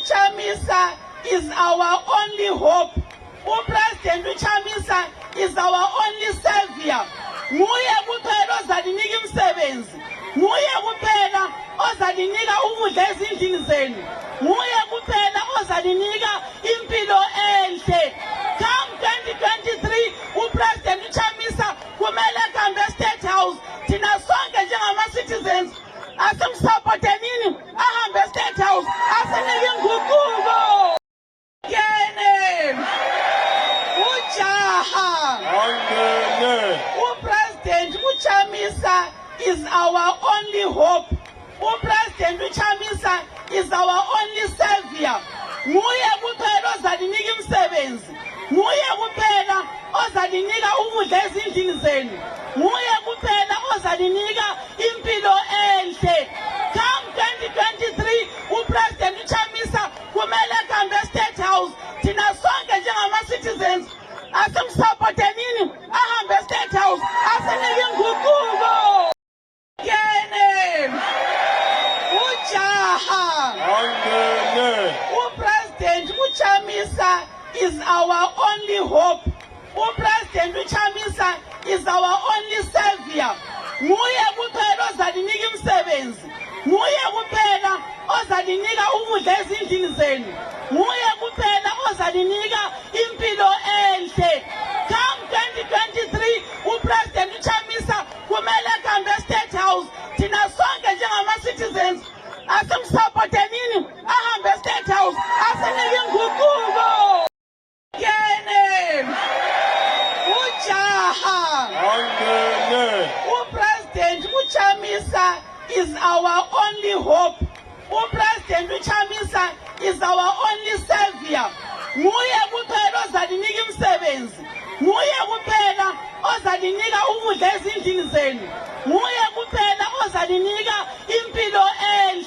Chamisa is our only hope. President Chamisa is our only savior. Nguye kuphela ozalinika imisebenzi. Nguye kuphela ozalinika ukudla ezindlini zenu. Nguye kuphela ozalinika impilo enhle. Come 2023, uPresident Chamisa kumele kambe State House. Thina sonke njengama citizens asimsupportenini ahambe State House asinike inguquko. Kangene uJaha kangene. President Chamisa is our only hope. President Chamisa is our only savior. Nguye kuphela ozalinika imisebenzi. Nguye kuphela ozalinika ukudla ezindlini zenu. Nguye kuphela ozalinika impilo enhle. Come 2023, uPresident Chamisa kumele kambe State House. Thina sonke njengama citizens asimsupportenini ahambe State House asinike inguquko. Kangene uJaha kangene. President Chamisa is our only hope. President Chamisa is our only savior. Nguye kuphela ozalinika imisebenzi. Nguye kuphela ozalinika ukudla ezindlini zenu. Nguye kuphela ozalinika impilo enhle. Come 2023, uPresident Chamisa kumele kambe State House. Thina sonke njengama citizens asimsupportenini ahambe State House asinike inguquko. Kangene uJaha kangene. President Chamisa is our only hope. President Chamisa is our only savior. Nguye kuphela ozalinika imisebenzi. Nguye kuphela ozalinika ukudla ezindlini zenu. Nguye kuphela ozalinika impilo enhle.